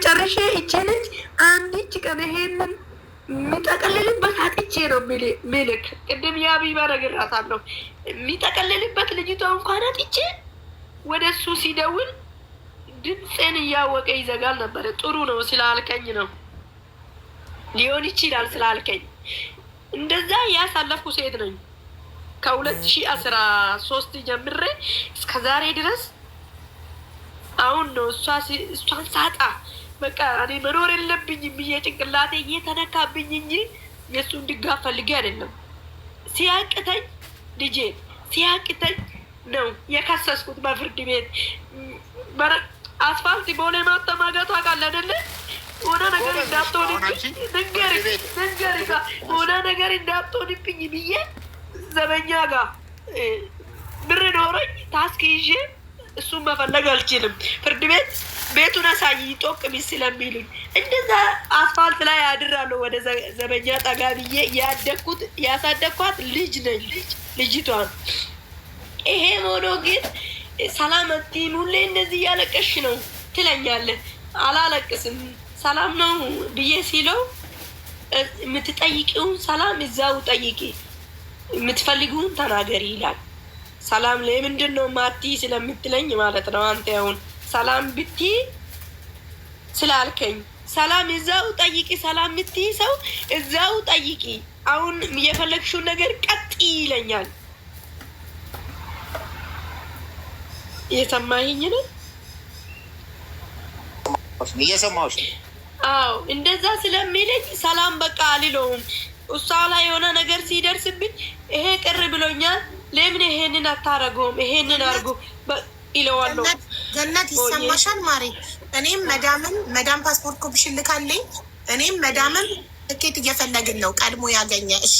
ጨርሼ ይቺ ልጅ አንዲች ቀን ይሄንን የሚጠቀልልበት አጥቼ ነው ሚልክ። ቅድም የአቢባ ነግራታለሁ። የሚጠቀልልበት ልጅቷ እንኳን አጥቼ ወደ እሱ ሲደውል ድምፄን እያወቀ ይዘጋል ነበረ። ጥሩ ነው ስላልከኝ ነው ሊሆን ይችላል ስላልከኝ። እንደዛ ያሳለፍኩ ሴት ነኝ ከ2013 ጀምሬ እስከ ዛሬ ድረስ። አሁን ነው እሷን ሳጣ በቃ እኔ መኖር የለብኝም ብዬ ጭንቅላቴ እየተነካብኝ እንጂ የእሱን ድጋፍ ፈልጌ አይደለም። ሲያቅተኝ ልጄ ሲያቅተኝ ነው የከሰስኩት በፍርድ ቤት። አስፋልት በሆነ ማተማገቱ አውቃለሁ አይደለ? ሆነ ነገር እንዳትሆንብኝ ሆነ ነገር እንዳትሆንብኝ ብዬ ዘበኛ ጋር ብር ኖረኝ ታስክ ይዤ እሱን መፈለግ አልችልም። ፍርድ ቤት ቤቱን አሳይ ጦቅሚ ስለሚሉኝ እንደዛ አስፋልት ላይ አድራለሁ። ወደ ዘበኛ ጠጋ ብዬ ያሳደግኳት ልጅ ነኝ ልጅቷን። ይሄ ሆኖ ግን ሰላም አትይም፣ ሁሌ እንደዚህ እያለቀሽ ነው ትለኛለህ። አላለቅስም ሰላም ነው ብዬ ሲለው የምትጠይቂውን ሰላም እዛው ጠይቂ፣ የምትፈልጊውን ተናገሪ ይላል። ሰላም ለምንድን ነው ማቲ ስለምትለኝ ማለት ነው። አንተ አሁን ሰላም ብቲ ስላልከኝ ሰላም እዛው ጠይቂ፣ ሰላም ብትይ ሰው እዛው ጠይቂ፣ አሁን የፈለግሽውን ነገር ቀጥ ይለኛል። እየሰማኸኝ ነው? እየሰማሁሽ። አዎ እንደዛ ስለሚለኝ ሰላም በቃ አልለውም። እሷ ላይ የሆነ ነገር ሲደርስብኝ ይሄ ቅር ብሎኛል፣ ለምን ይሄንን አታረገውም? ይሄንን አርጎ ይለዋለሁ። ገነት ይሰማሻል ማሬ? እኔም መዳም ፓስፖርት ኮፒሽን ልካለኝ። እኔም መዳምን ትኬት እየፈለግን ነው ቀድሞ ያገኘ። እሺ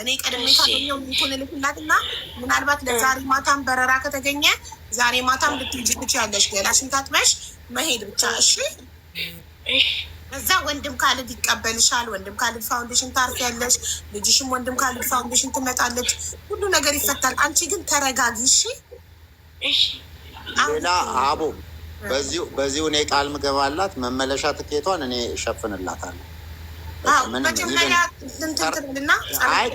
እኔ ቀድሜ ካገኘው ሚኩን ልክላትና ምናልባት ለዛሬ ማታም በረራ ከተገኘ ዛሬ ማታም ልትሄጂ ትችያለሽ። ገላሽን ታጥበሽ መሄድ ብቻ እሺ። እዛ ወንድም ካልድ ይቀበልሻል። ወንድም ካልድ ፋውንዴሽን ታርፊያለሽ። ልጅሽም ወንድም ካልድ ፋውንዴሽን ትመጣለች። ሁሉ ነገር ይፈታል። አንቺ ግን ተረጋጊ እሺ። ሌላ አቡ በዚሁ እኔ ቃል ምገባላት መመለሻ ትኬቷን እኔ እሸፍንላታለሁ። አይ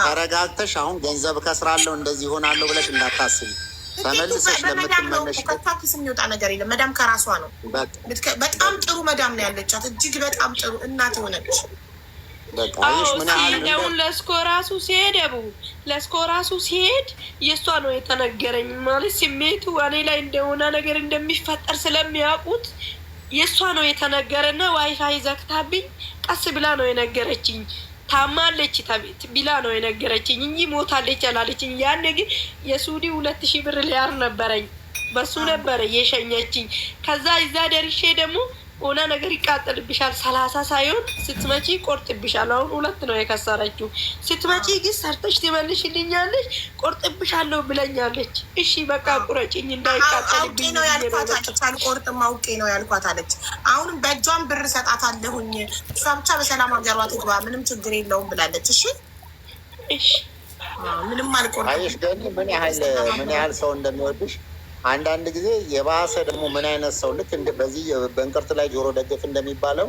ተረጋግተሽ አሁን ገንዘብ ከስራለሁ እንደዚህ ሆናለሁ ብለሽ እንዳታስቢ። ተመልሰሽ ለምትመለሽ ከኪስ የሚወጣ ነገር የለም። መዳም ከራሷ ነው። በጣም ጥሩ መዳም ነው ያለቻት። እጅግ በጣም ጥሩ እናት የሆነች ሲሄደውን ለስኮ ራሱ ሲሄድ የእሷ ነው የተነገረኝ። ማለት ስሜቱ እኔ ላይ እንደሆነ ነገር እንደሚፈጠር ስለሚያውቁት የእሷ ነው የተነገረና ዋይፋይ ዘግታብኝ ቀስ ብላ ነው የነገረችኝ። ታማለች ቢላ ነው የነገረችኝ እንጂ ሞታለች አላለችኝ። ያኔ ግን የሱዲ 2000 ብር ሊያር ነበረኝ፣ በሱ ነበረ የሸኘችኝ። ከዛ እዛ ደርሼ ደግሞ ሆነ ነገር ይቃጠልብሻል 30 ሳይሆን ስትመጪ ቆርጥብሻል። አሁን 2 ነው የከሰረችው። ስትመጪ ግን ሰርተሽ ትመልሽልኛለች ቆርጥብሻለሁ ብለኛለች። እሺ በቃ ቁረጭኝ እንዳይቃጠልብኝ ነው ያልኳት አለች። አልቆርጥም አውቄ ነው ያልኳት አለች። አሁንም በእጇም ብር ሰጣታለሁኝ እሷ ብቻ በሰላም ሀገሯ ትግባ ምንም ችግር የለውም ብላለች። እሺ ምንም አልቆርጥም። አይሽ ግን ምን ያህል ሰው እንደሚወድሽ አንዳንድ ጊዜ የባሰ ደግሞ ምን አይነት ሰው ልክ በዚህ በእንቅርት ላይ ጆሮ ደግፍ እንደሚባለው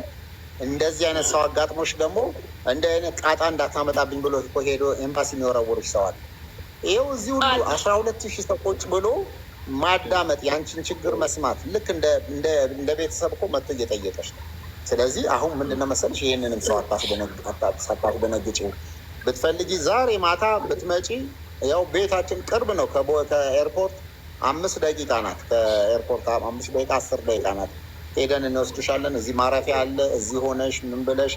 እንደዚህ አይነት ሰው አጋጥሞች ደግሞ እንደ አይነት ጣጣ እንዳታመጣብኝ ብሎ ሄዶ ኤምባሲ የሚወረውርሽ ሰዋል። ይኸው እዚህ ሁሉ 12,000 ሰው ቁጭ ብሎ ማዳመጥ ያንቺን ችግር መስማት ልክ እንደ ቤተሰብ እኮ መጥቶ እየጠየቀች ነው። ስለዚህ አሁን ምንድነው መሰለሽ ይህንንም ሰው ሳታስደነግጪው ብትፈልጊ ዛሬ ማታ ብትመጪ ያው ቤታችን ቅርብ ነው ከኤርፖርት 5 ደቂቃ ናት። ከኤርፖርት 5 ደቂቃ 10 ደቂቃ ናት። ሄደን እንወስድሻለን። እዚህ ማረፊያ አለ። እዚህ ሆነሽ ምን ብለሽ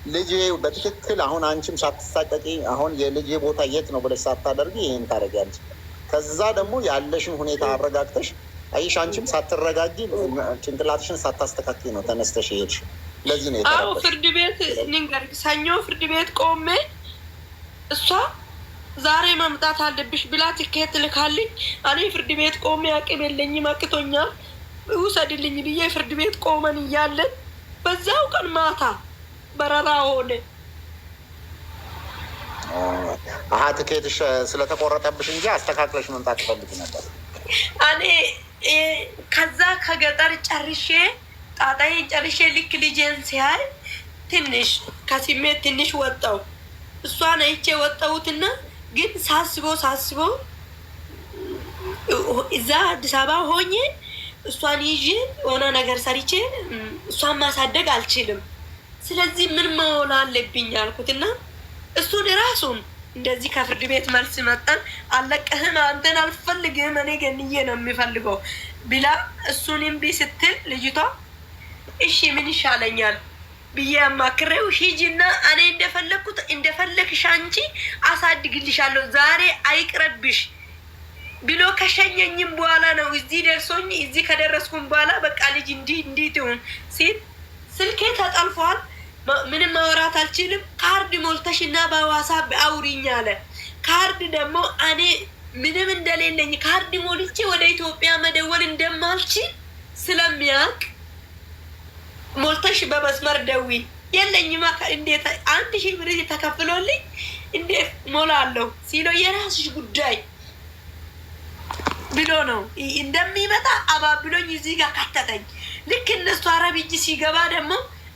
ልጄ በትክክል አሁን አንቺም ሳትሳቀቂ አሁን የልጄ ቦታ የት ነው ብለሽ ሳታደርጊ ይህን ታደርጊያለሽ። ከዛ ደግሞ ያለሽን ሁኔታ አረጋግተሽ አይሽ አንቺም ሳትረጋጊ ጭንቅላትሽን ሳታስተካክል ነው ተነስተሽ ይሄድሽ። ለዚህ ነው የተረፈሽ። ፍርድ ቤት ሰኞ ፍርድ ቤት ቆሜ እሷ ዛሬ መምጣት አለብሽ ብላ ትኬት ልካልኝ። እኔ ፍርድ ቤት ቆሜ አቅም የለኝም አቅቶኛል ውሰድልኝ ብዬ ፍርድ ቤት ቆመን እያለን በዛው ቀን ማታ በረራ ሆነ። ትኬትሽ ስለተቆረጠብሽ እንጂ አስተካክለሽ መምጣት ትፈልጊ ነበር። እኔ ከዛ ከገጠር ጨርሼ ጣጣዬን ጨርሼ ልክ ልጄን ሲያይ ትንሽ ከስሜት ትንሽ ወጣው። እሷን አይቼ ወጣሁትና ግን ሳስበው እዛ አዲስ አበባ ሆኜ እሷን ይዤ ሆነ ነገር ሰርቼ እሷን ማሳደግ አልችልም። ስለዚህ ምን መሆን አለብኝ አልኩትና እሱን ራሱን እንደዚህ ከፍርድ ቤት መልስ መጣን። አለቀህም፣ አንተን አልፈልግም፣ እኔ ገንዬ ነው የሚፈልገው ብላ እሱን እምቢ ስትል ልጅቷ እሺ ምን ይሻለኛል ብዬ አማክሬው ሂጂና እኔ እንደፈለግሽ አንቺ አሳድግልሻለሁ ዛሬ አይቅረብሽ ብሎ ከሸኘኝም በኋላ ነው እዚህ ደርሶኝ እዚህ ከደረስኩም በኋላ በቃ ልጅ እንዲህ ትሁን ሲል ስልኬ ተጠልፏል፣ ምንም ማውራት አልችልም፣ ካርድ ሞልተሽና በዋትስአፕ አውሪኝ አለ። ካርድ ደግሞ እኔ ምንም እንደሌለኝ ካርድ ሞልቼ ወደ ኢትዮጵያ መደወል እንደማልችል ስለሚያውቅ ሞልተሽ በመስመር ደዊ የለኝማ እንዴት 1000 ብር ተከፍሎልኝ እንዴት ሞላለሁ ሲለው የራስሽ ጉዳይ ብሎ ነው እንደሚመጣ አባብሎኝ እዚህ ጋር ከተተኝ። ልክ እነሱ አረብ እጅ ሲገባ ደግሞ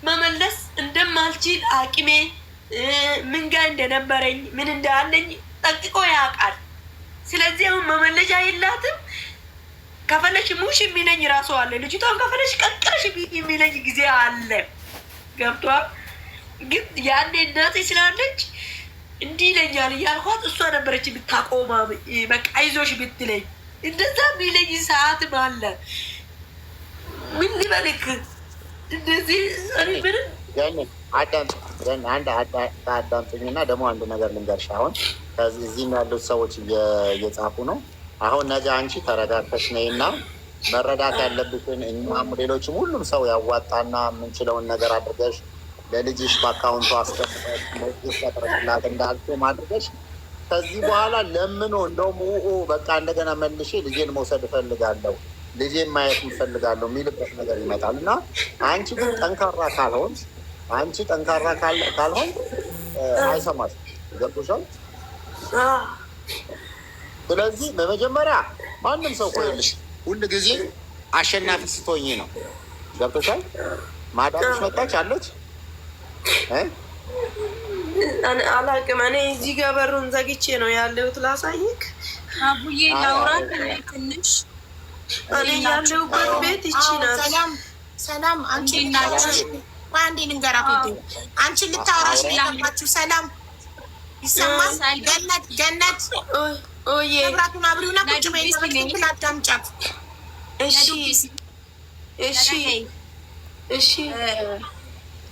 መመለስ እንደማልችል አቅሜ ምን ጋር እንደነበረኝ ምን እንዳለኝ ጠንቅቆ ያውቃል። ስለዚህ አሁን መመለሻ የላትም። ከፈለሽ ሙሽ የሚለኝ ራሱ አለ። ልጅቷን ከፈለሽ ቀቅለሽ የሚለኝ ጊዜ አለ። ገብቷል። ግን ያኔ እናቴ ስላለች እንዲህ ይለኛል እያልኳት እሷ ነበረች ብታቆማ በቃ አይዞሽ ብትለኝ እንደዛ የሚለኝ ሰዓትም አለ። ምን ልበልክ እንደዚህ ምንም አዳምጥኝና ደግሞ አንድ ነገር ልንገርሽ። አሁን እዚህም ያሉት ሰዎች እየጻፉ ነው። አሁን ነገ አንቺ ተረጋግተሽ ነይና መረዳት ያለብሽን እኛም ሌሎችም ሁሉም ሰው ያዋጣና የምንችለውን ነገር አድርገሽ ለልጅሽ በአካውንቱ አስቀምጠሽ ሞት ቀጥረላት እንዳልኩ አድርገሽ ከዚህ በኋላ ለምኖ እንደውም በቃ እንደገና መልሼ ልጄን መውሰድ እፈልጋለሁ፣ ልጄን ማየት እፈልጋለሁ የሚልበት ነገር ይመጣል። እና አንቺ ግን ጠንካራ ካልሆን አይሰማሽም። ገብቶሻል? ስለዚህ በመጀመሪያ ማንም ሰው ቆይልሽ ሁል ጊዜ አሸናፊ ስትሆኚ ነው። ገብቶሻል? ማዳምሽ መጣች አለች አላቅም። እኔ እዚህ ጋር በሩን ዘግቼ ነው ያለሁት። ላሳይክ አቡዬ ላውራት ትንሽ እኔ ያለሁበት ቤት ይቺ ናት። ሰላም አንቺ አንዴ ልንገራት። አንቺ ልታወራሽ ያላችሁ ሰላም ይሰማል? ገነት መብራቱን አብሪውና ቁጭ በይ አዳምጫት። እሺ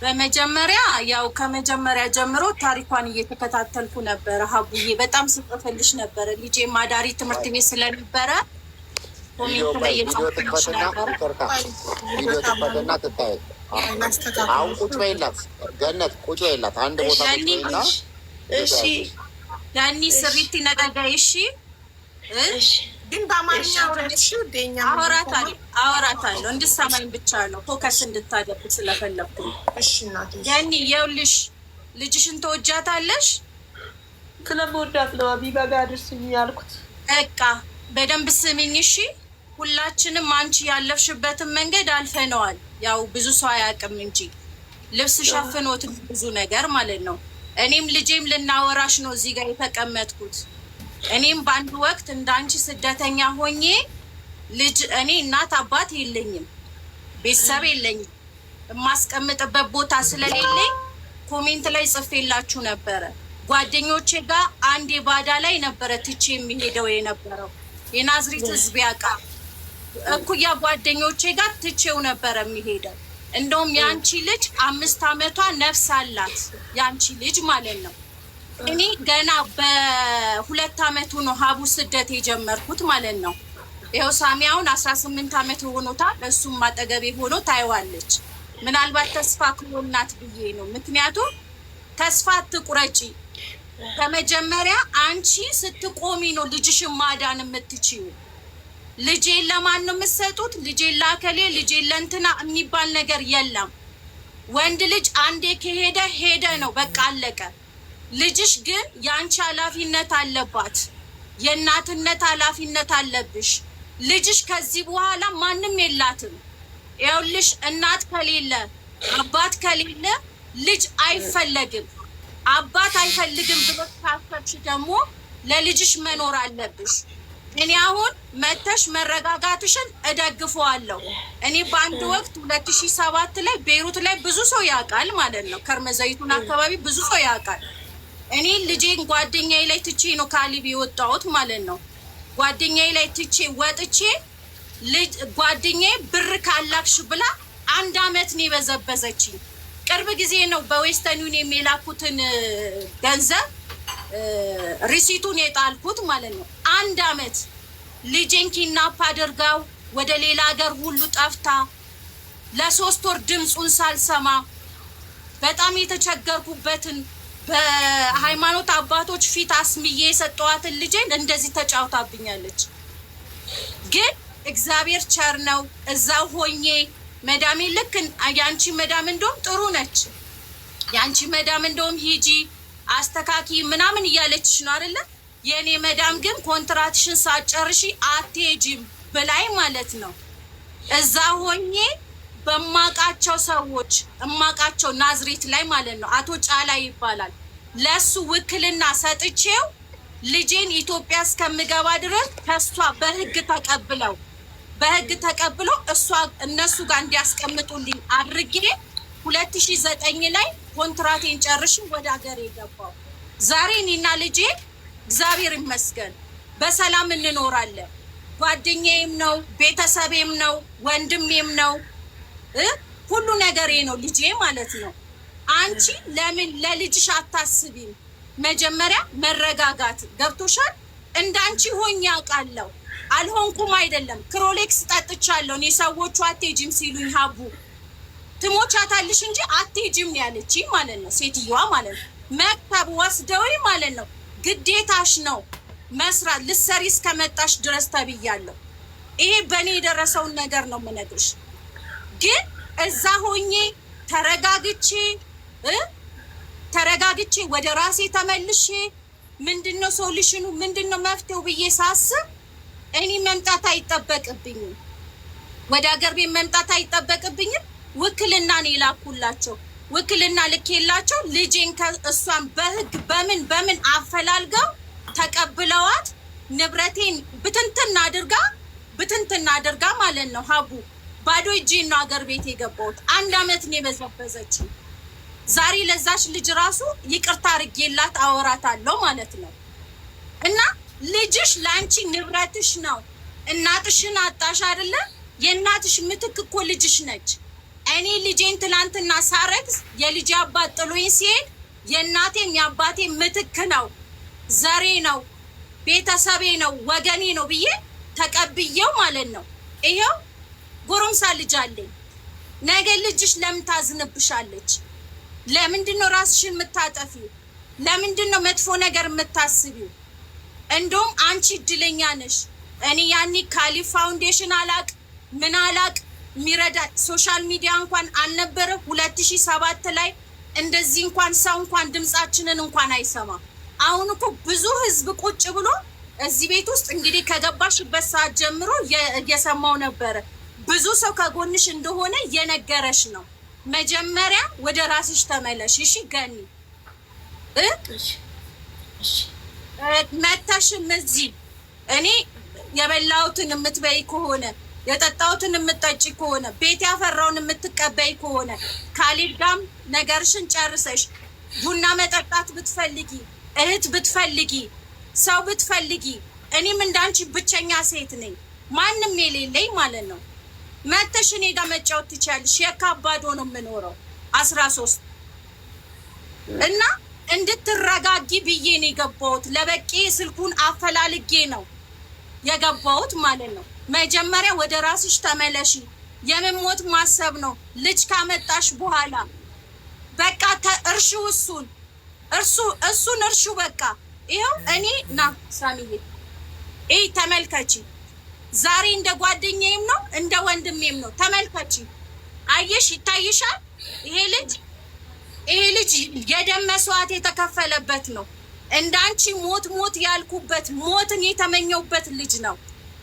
በመጀመሪያ ያው ከመጀመሪያ ጀምሮ ታሪኳን እየተከታተልኩ ነበረ። ሀቡዬ በጣም ስጽፍልሽ ነበረ። ልጄ ማዳሪ ትምህርት ቤት ስለነበረ ኮሜንት ላይ እየጻፍኩልሽ ነበረ። አሁን ቁጭ በይላት ገነት፣ ቁጭ በይላት አንድ ቦታ ቁጭ በይላት። እሺ ያኒ ስሪት ነጋጋይ። እሺ ግን በአማርኛ አወራታለሁ እንድትሰማኝ ብቻ ነው፣ ፎከስ እንድታደርግ ስለፈለኩ። ያኒ ይኸውልሽ ልጅሽን ተወጃታለሽ? ስለምወዳት ነው አቢባ ጋር አድርስኝ ያልኩት። በቃ በደንብ ስሚኝ እሺ። ሁላችንም አንቺ ያለፍሽበትን መንገድ አልፈነዋል። ያው ብዙ ሰው አያውቅም እንጂ ልብስ ሸፍኖት ብዙ ነገር ማለት ነው። እኔም ልጄም ልናወራሽ ነው እዚህ ጋር የተቀመጥኩት። እኔም በአንድ ወቅት እንዳንቺ ስደተኛ ሆኜ እኔ እናት አባት የለኝም፣ ቤተሰብ የለኝም፣ የማስቀምጥበት ቦታ ስለሌለኝ ኮሜንት ላይ ጽፌላችሁ ነበረ። ጓደኞቼ ጋር አንድ የባዳ ላይ ነበረ ትቼ የሚሄደው የነበረው የናዝሬት ህዝብ ያውቃል። እኩያ ጓደኞቼ ጋር ትቼው ነበረ የሚሄደው። እንደውም የአንቺ ልጅ 5 ዓመቷ ነፍስ አላት፣ የአንቺ ልጅ ማለት ነው። እኔ ገና በ2 ዓመቱ ነው ሀቡ ስደት የጀመርኩት ማለት ነው። ይኸው ሳሚያውን 18 ዓመት ሆኖታል። እሱም አጠገቤ ሆኖ ታይዋለች። ምናልባት ተስፋ ክሎናት ብዬ ነው። ምክንያቱም ተስፋ አትቁረጪ። ከመጀመሪያ አንቺ ስትቆሚ ነው ልጅሽን ማዳን የምትችይው። ልጄን ለማን ነው የምትሰጡት? ልጄን ላከሌ፣ ልጄን ለእንትና የሚባል ነገር የለም። ወንድ ልጅ አንዴ ከሄደ ሄደ ነው፣ በቃ አለቀ። ልጅሽ ግን የአንቺ ኃላፊነት አለባት፣ የእናትነት ኃላፊነት አለብሽ። ልጅሽ ከዚህ በኋላ ማንም የላትም። ይኸውልሽ እናት ከሌለ አባት ከሌለ ልጅ አይፈለግም። አባት አይፈልግም ብሎ ካሰብሽ ደግሞ ለልጅሽ መኖር አለብሽ። እኔ አሁን መተሽ መረጋጋትሽን እደግፈዋለሁ። እኔ በአንድ ወቅት 2007 ላይ ቤይሩት ላይ ብዙ ሰው ያውቃል ማለት ነው። ከርመዘይቱን አካባቢ ብዙ ሰው ያውቃል። እኔ ልጄን ጓደኛዬ ላይ ትቼ ነው ካሊብ የወጣሁት ማለት ነው። ጓደኛዬ ላይ ትቼ ወጥቼ ጓደኛዬ ብር ካላክሽ ብላ 1 አመት ነው የበዘበዘችኝ። ቅርብ ጊዜ ነው በዌስተርን ዩኒየን የላኩትን ገንዘብ ሪሲቱን የጣልኩት ማለት ነው። 1 አመት ልጄን ኪድናፕ አድርጋው ወደ ሌላ ሀገር ሁሉ ጠፍታ ለ3 ወር ድምፁን ሳልሰማ በጣም የተቸገርኩበትን በሃይማኖት አባቶች ፊት አስምዬ የሰጠዋትን ልጄን እንደዚህ ተጫውታብኛለች። ግን እግዚአብሔር ቸር ነው። እዛው ሆኜ መዳሜ ልክ ያንቺ መዳም እንደውም ጥሩ ነች። ያንቺ መዳም እንደውም ሂጂ አስተካኪ ምናምን እያለችሽ ነው አይደለ? የእኔ መዳም ግን ኮንትራትሽን ሳጨርሺ አትሄጂም ብላይ ማለት ነው። እዛ ሆኜ በማቃቸው ሰዎች እማቃቸው ናዝሬት ላይ ማለት ነው አቶ ጫላ ይባላል። ለሱ ውክልና ሰጥቼው ልጄን ኢትዮጵያ እስከምገባ ድረስ ከሷ በህግ ተቀብለው እነሱ ጋር እንዲያስቀምጡልኝ አድርጌ 2009 ላይ ኮንትራቴን ጨርሽ ወደ ሀገር የገባው። ዛሬ እኔና ልጄ እግዚአብሔር ይመስገን በሰላም እንኖራለን። ጓደኛዬም ነው፣ ቤተሰቤም ነው፣ ወንድሜም ነው፣ ሁሉ ነገሬ ነው ልጄ ማለት ነው። አንቺ ለምን ለልጅሽ አታስቢም? መጀመሪያ መረጋጋት ገብቶሻል? እንዳንቺ ሆኜ አውቃለሁ። አልሆንኩም አይደለም። ክሮሌክስ ጠጥቻለሁ እኔ ሰዎቹ አትሄጂም ሲሉኝ ሀቡ ትሞቻታለሽ እንጂ አትሄጂም ያለችኝ ማለት ነው ሴትዮዋ ማለት ነው። መክተብ ወስደውኝ ማለት ነው ግዴታሽ ነው መስራት ልትሰሪ እስከመጣሽ ድረስ ተብያለሁ። ይሄ በእኔ የደረሰውን ነገር ነው የምነግርሽ። ግን እዛ ሆኜ ተረጋግቼ ወደ ራሴ ተመልሼ ምንድነው ሶሉሽኑ ምንድነው መፍትሄው ብዬ ሳስብ እኔ መምጣት አይጠበቅብኝም፣ ወደ ሀገር ቤት መምጣት አይጠበቅብኝም። ውክልና ነው የላኩላቸው። ውክልና ልኬላቸው ልጄን ከእሷን በህግ በምን አፈላልገው ተቀብለዋት ንብረቴን ብትንትና አድርጋ ማለት ነው ሀቡ ባዶ እጄን ነው ሀገር ቤት የገባሁት። 1 አመት ነው የበዘበዘችኝ። ዛሬ ለዛች ልጅ ራሱ ይቅርታ አድርጌላት አወራታለሁ ማለት ነው። እና ልጅሽ ለአንቺ ንብረትሽ ነው። እናትሽን አጣሽ አይደለ? የእናትሽ ምትክ እኮ ልጅሽ ነች። እኔ ልጄን ትላንትና ሳረግዝ የልጄ አባት ጥሎኝ ሲሄድ የእናቴም የአባቴ ምትክ ነው፣ ዘሬ ነው፣ ቤተሰቤ ነው፣ ወገኔ ነው ብዬ ተቀብዬው ማለት ነው። ይሄው ጎረምሳ ልጅ አለኝ። ነገ ልጅሽ ለምን ታዝንብሻለች? ለምንድን ነው ራስሽን የምታጠፊው? ለምንድን ነው መጥፎ ነገር የምታስቢው? እንደውም አንቺ እድለኛ ነሽ። እኔ ያኔ ካሊፍ ፋውንዴሽን አላቅ ምን አላቅ የሚረዳ ሶሻል ሚዲያ እንኳን አልነበረ። 2007 ላይ እንደዚህ እንኳን ሰው እንኳን ድምጻችንን እንኳን አይሰማ። አሁን እኮ ብዙ ህዝብ ቁጭ ብሎ እዚህ ቤት ውስጥ እንግዲህ ከገባሽበት ሰዓት ጀምሮ እየሰማው ነበረ። ብዙ ሰው ከጎንሽ እንደሆነ እየነገረሽ ነው። መጀመሪያ ወደ ራስሽ ተመለሽ። እሺ ገኒ መተሽም እዚህ እኔ የበላሁትን የምትበይ ከሆነ የጠጣሁትን የምትጠጪ ከሆነ ቤት ያፈራውን የምትቀበይ ከሆነ ካሊብ ጋም ነገርሽን ጨርሰሽ ቡና መጠጣት ብትፈልጊ እህት ብትፈልጊ ሰው ብትፈልጊ እኔም እንዳንቺ ብቸኛ ሴት ነኝ፣ ማንም የሌለኝ ማለት ነው። መተሽ እኔ ጋር መጫወት ትችያለሽ። የካባዶ ነው የምኖረው 13 እና እንድትረጋጊ ብዬ ነው የገባሁት። ለበቂ ስልኩን አፈላልጌ ነው የገባሁት ማለት ነው። መጀመሪያ ወደ ራስሽ ተመለሺ። የምሞት ማሰብ ነው። ልጅ ካመጣሽ በኋላ በቃ እርሺው፣ እሱን እርሺው። በቃ ይኸው እኔ ና ሳሚዬ ይህ ተመልከቺ። ዛሬ እንደ ጓደኛዬም ነው እንደ ወንድሜም ነው። ተመልከቺ፣ አየሽ፣ ይታይሻል። ይሄ ልጅ የደም መስዋዕት የተከፈለበት ነው። እንዳንቺ ሞት ያልኩበት ሞትን የተመኘውበት ልጅ ነው።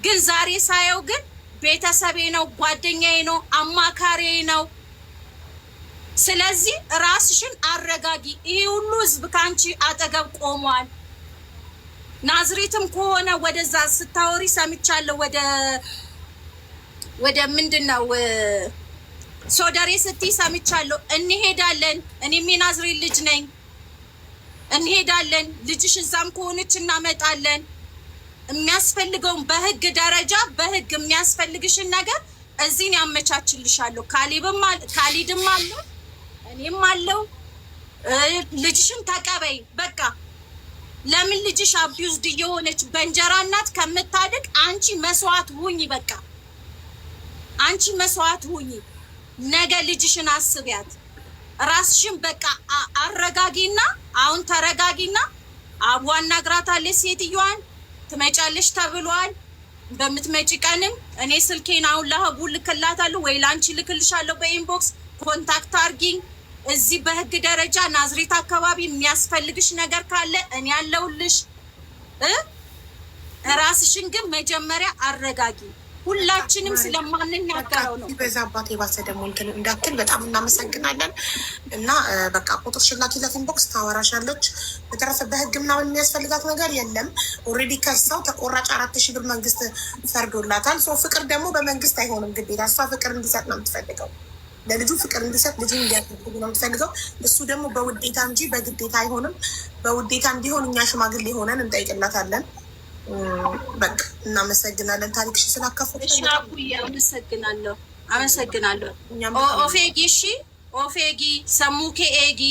ግን ዛሬ ሳየው ግን ቤተሰቤ ነው፣ ጓደኛዬ ነው፣ አማካሪ ነው። ስለዚህ ራስሽን አረጋጊ። ይሄ ሁሉ ህዝብ ከአንቺ አጠገብ ቆሟል። ናዝሬትም ከሆነ ወደዛ ስታወሪ ሰምቻለሁ። ወደ ምንድን ነው ሶደሬ ስትይ ሰምቻለሁ። እንሄዳለን፣ እኔም የናዝሬት ልጅ ነኝ። እንሄዳለን፣ ልጅሽ እዛም ከሆነች እናመጣለን። የሚያስፈልገውን በህግ ደረጃ በህግ የሚያስፈልግሽን ነገር እዚህን ያመቻችልሻለሁ። ካሊድም አለ፣ እኔም አለው። ልጅሽን ተቀበይ በቃ። ለምን ልጅሽ አቢዩዝድ እየሆነች በእንጀራ እናት ከምታድግ አንቺ መስዋዕት ሁኚ። በቃ አንቺ መስዋዕት ሁኚ። ነገ ልጅሽን አስቢያት። ራስሽን በቃ አረጋጊና፣ አሁን ተረጋጊና አቡ አናግራታለች ሴትዮዋን። ትመጫለሽ ተብሏል። በምትመጪ ቀንም እኔ ስልኬን አሁን ለሀቡ ልክላታለሁ ወይ ለአንቺ ልክልሻለሁ። በኢንቦክስ ኮንታክት አርጊኝ። እዚህ በህግ ደረጃ ናዝሬት አካባቢ የሚያስፈልግሽ ነገር ካለ እኔ ያለውልሽ። ራስሽን ግን መጀመሪያ አረጋጊ። ሁላችንም ስለማንናገረው ነው። በዛባት የባሰ ደግሞ እንትን እንዳትል በጣም እናመሰግናለን። እና በቃ ቁጥርሽን ላኪላት፣ ኢንቦክስ ታወራሻለች። በተረፈ በህግ ምናምን የሚያስፈልጋት ነገር የለም። ኦልሬዲ ከሰው ተቆራጭ 4,000 ብር መንግስት ፈርዶላታል። ሰው ፍቅር ደግሞ በመንግስት አይሆንም ግዴታ። እሷ ፍቅር እንዲሰጥ ነው የምትፈልገው። ለልጁ ፍቅር እንዲሰጥ ልጁ እንዲያደርግ ነው የምትፈልገው። እሱ ደግሞ በውዴታ እንጂ በግዴታ አይሆንም። በውዴታ እንዲሆን እኛ ሽማግሌ ሆነን እንጠይቅላታለን። በቃ እናመሰግናለን። ታሪክሽ ስላካፈለሽ አመሰግናለሁ። ኦፌጊ እሺ፣ ኦፌጊ ሰሙኬ ኤጊ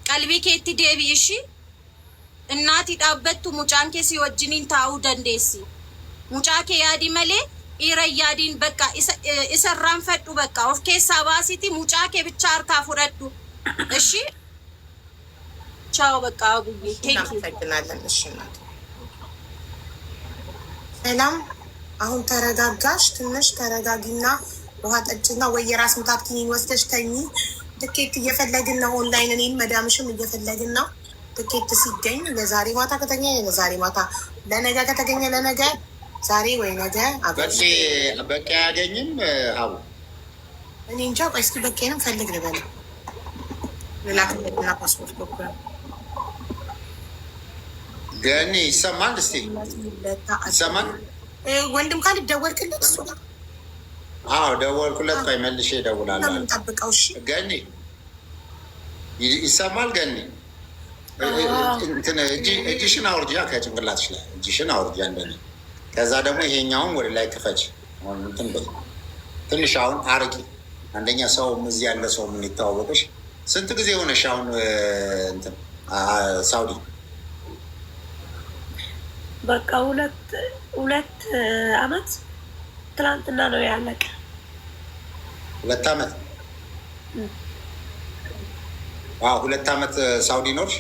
ቀልቢ ኬቲ ዴቢ እሺ። እናቲ ጣበቱ ሙጫንኬ ሲወጅኒን ታው ደንዴሲ ሙጫኬ ያዲ መሌ ኢረያዲን በቃ ኢሰራን ፈዱ በቃ ኦፍ ኬሳ ባሲቲ ሙጫኬ ብቻ አርካ ፍረዱ እሺ። ቻው በቃ አቡዬ ቴንክ ዩ። እናመሰግናለን። እሺ እናት ሰላም። አሁን ተረጋጋሽ፣ ትንሽ ተረጋጊና ውሃ ጠጭና ወይ የራስ ምታት ኪኒን ወስደሽ ተኚ። ትኬት እየፈለግን ነው ኦንላይን፣ እኔን መዳምሽም እየፈለግን ነው። ትኬት ሲገኝ ለዛሬ ማታ ከተገኘ ለዛሬ ማታ፣ ለነገ ከተገኘ ለነገ፣ ዛሬ ወይ ነገ። በቂ አያገኝም አቡ። እኔ እንጃ። ቆይ እስኪ በቂንም ፈልግ ልበል። ሌላክና ፓስፖርት በኩል ገኒ ይሰማል? እስቲ ይሰማል? ወንድም ካል ደወልክለት? እሱ አዎ ደወልኩለት። ቆይ መልሼ እደውላለሁ። ጠብቀው። እሺ ገኒ ይሰማል? ገኒ እንትን እጅሽን አውርጃ፣ ከጭንቅላትሽ ላይ እጅሽን አውርጃ እንደኔ። ከዛ ደግሞ ይሄኛውን ወደ ላይ ክፈች። እንትን በይ ትንሽ አሁን አርቂ። አንደኛ ሰውም እዚህ ያለ ሰው ምን ይተዋወቅሽ። ስንት ጊዜ ሆነሽ አሁን እንትን ሳውዲ? በቃ ሁለት አመት ትላንትና ነው ያለቀ። 2 አመት? አዎ 2 አመት ሳውዲ ኖርሽ?